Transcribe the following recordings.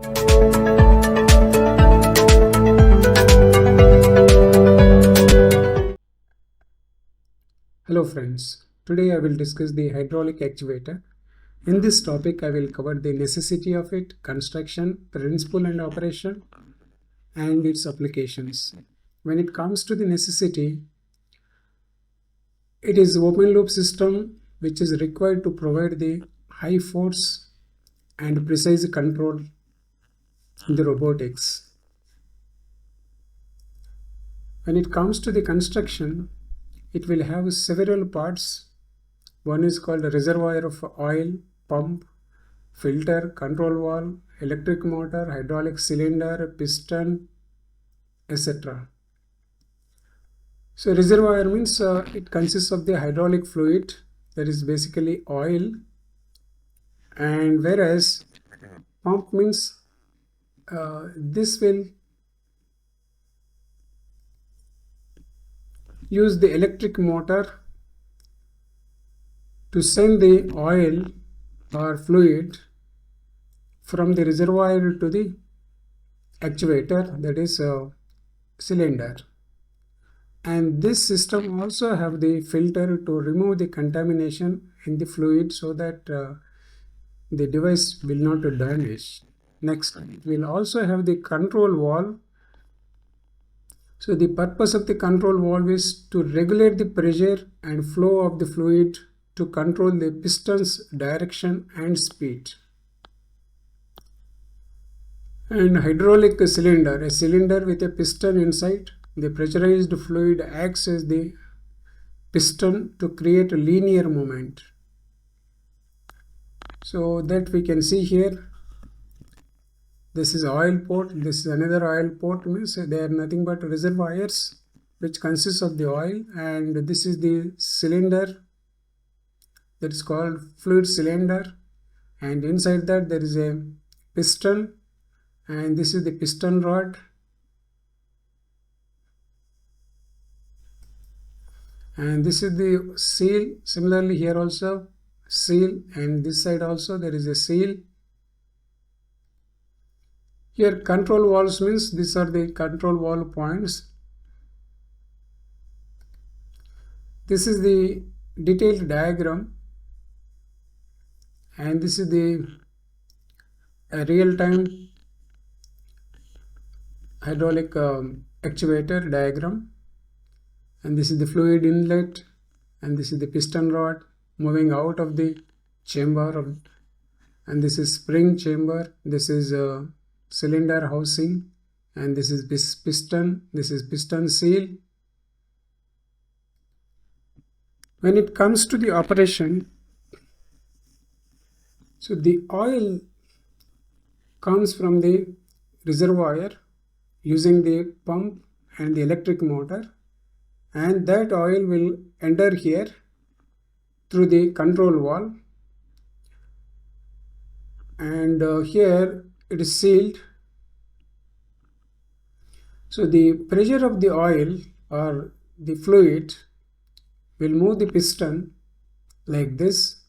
Hello friends, today I will discuss the hydraulic actuator. In this topic I will cover the necessity of it, construction, principle and operation, and its applications. When it comes to the necessity, it is open loop system which is required to provide the high force and precise control in the robotics. When it comes to the construction, it will have several parts. One is called a reservoir of oil, pump, filter, control valve, electric motor, hydraulic cylinder, piston, etc. So reservoir means it consists of the hydraulic fluid, that is basically oil, and whereas pump means this will use the electric motor to send the oil or fluid from the reservoir to the actuator, that is a cylinder. And this system also have the filter to remove the contamination in the fluid so that the device will not damage. Next, it will also have the control valve. So the purpose of the control valve is to regulate the pressure and flow of the fluid to control the piston's direction and speed. And hydraulic cylinder, a cylinder with a piston inside. The pressurized fluid acts as the piston to create a linear movement. So that we can see here. This is oil port, this is another oil port, means they are nothing but reservoirs which consists of the oil, and this is the cylinder that is called fluid cylinder, and inside that there is a piston, and this is the piston rod, and this is the seal. Similarly here also seal, and this side also there is a seal. Here control valves means these are the control valve points. This is the detailed diagram, and this is the real-time hydraulic actuator diagram, and this is the fluid inlet, and this is the piston rod moving out of the chamber, and this is spring chamber, this is cylinder housing, and this is piston, this is piston seal. When it comes to the operation, so the oil comes from the reservoir using the pump and the electric motor, and that oil will enter here through the control valve, and here it is sealed. So the pressure of the oil or the fluid will move the piston like this,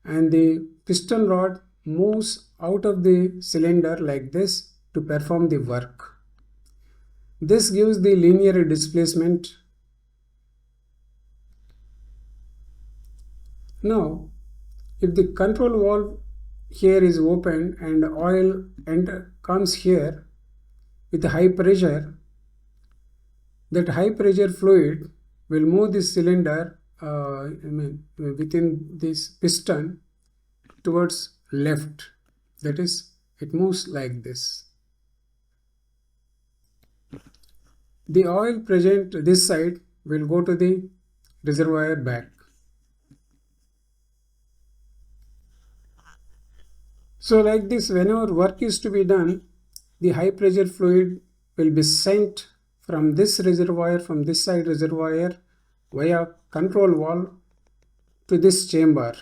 and the piston rod moves out of the cylinder like this to perform the work. This gives the linear displacement. Now, if the control valve here is open and oil comes here with high pressure, that high pressure fluid will move this cylinder within this piston towards left, that is it moves like this. The oil present this side will go to the reservoir back. So like this, whenever work is to be done, the high pressure fluid will be sent from this reservoir, from this side reservoir, via control valve to this chamber.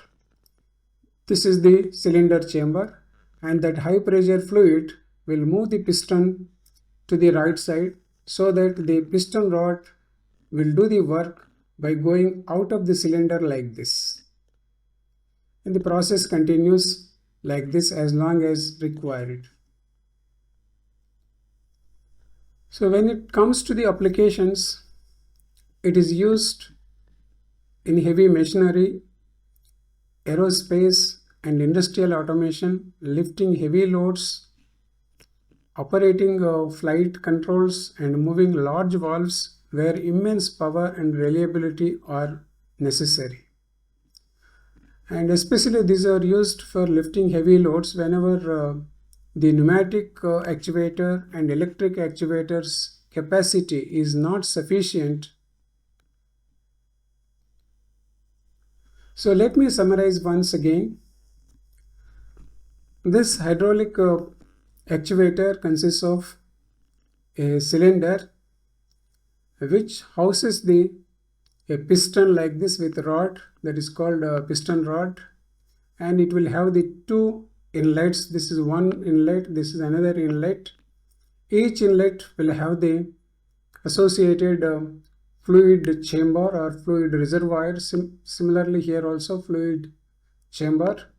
This is the cylinder chamber, and that high pressure fluid will move the piston to the right side so that the piston rod will do the work by going out of the cylinder like this. And the process continues like this as long as required. So when it comes to the applications, it is used in heavy machinery, aerospace and industrial automation, lifting heavy loads, operating flight controls and moving large valves where immense power and reliability are necessary. And especially these are used for lifting heavy loads whenever the pneumatic actuator and electric actuators capacity is not sufficient. So let me summarize once again. This hydraulic actuator consists of a cylinder which houses a piston like this with a rod, that is called a piston rod, and it will have the two inlets. This is one inlet, this is another inlet. Each inlet will have the associated fluid chamber or fluid reservoir. Similarly here also fluid chamber,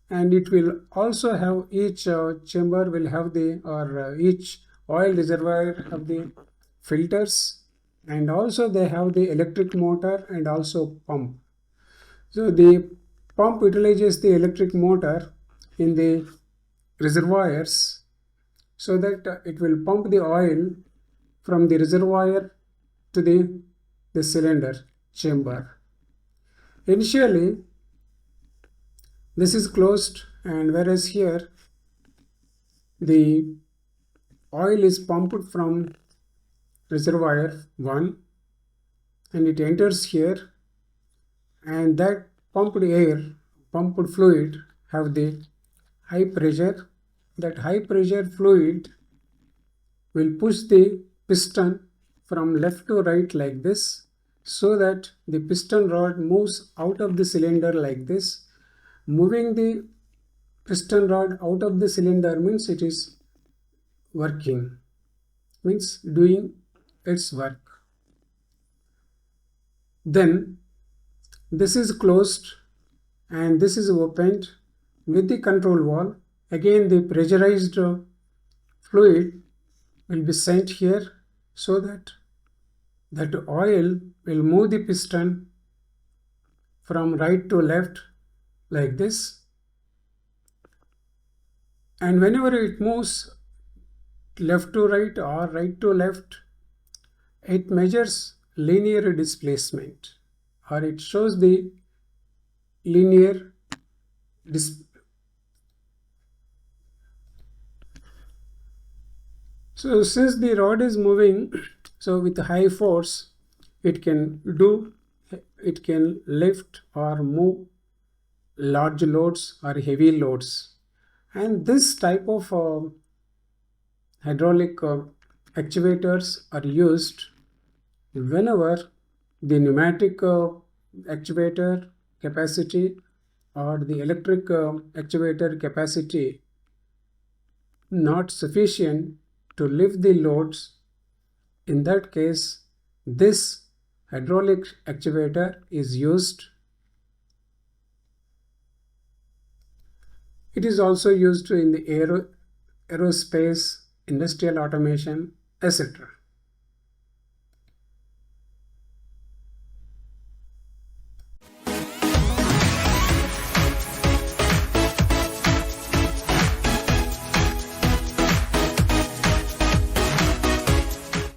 and it will also have each chamber will have each oil reservoir have the filters, and also they have the electric motor and also pump. So the pump utilizes the electric motor in the reservoirs so that it will pump the oil from the reservoir to the cylinder chamber. Initially this is closed, and whereas here the oil is pumped from reservoir 1 and it enters here, and that pumped fluid have the high pressure. That high pressure fluid will push the piston from left to right like this, so that the piston rod moves out of the cylinder like this. Moving the piston rod out of the cylinder means it is working, means doing its work. Then this is closed and this is opened with the control valve. Again the pressurized fluid will be sent here, so that oil will move the piston from right to left like this, and whenever it moves left to right or right to left, it measures linear displacement, or it shows the linear So since the rod is moving, so with high force, it can lift or move large loads or heavy loads. And this type of hydraulic actuators are used whenever the pneumatic actuator capacity or the electric actuator capacity not sufficient to lift the loads. In that case, this hydraulic actuator is used. It is also used in the aerospace, industrial automation, etc.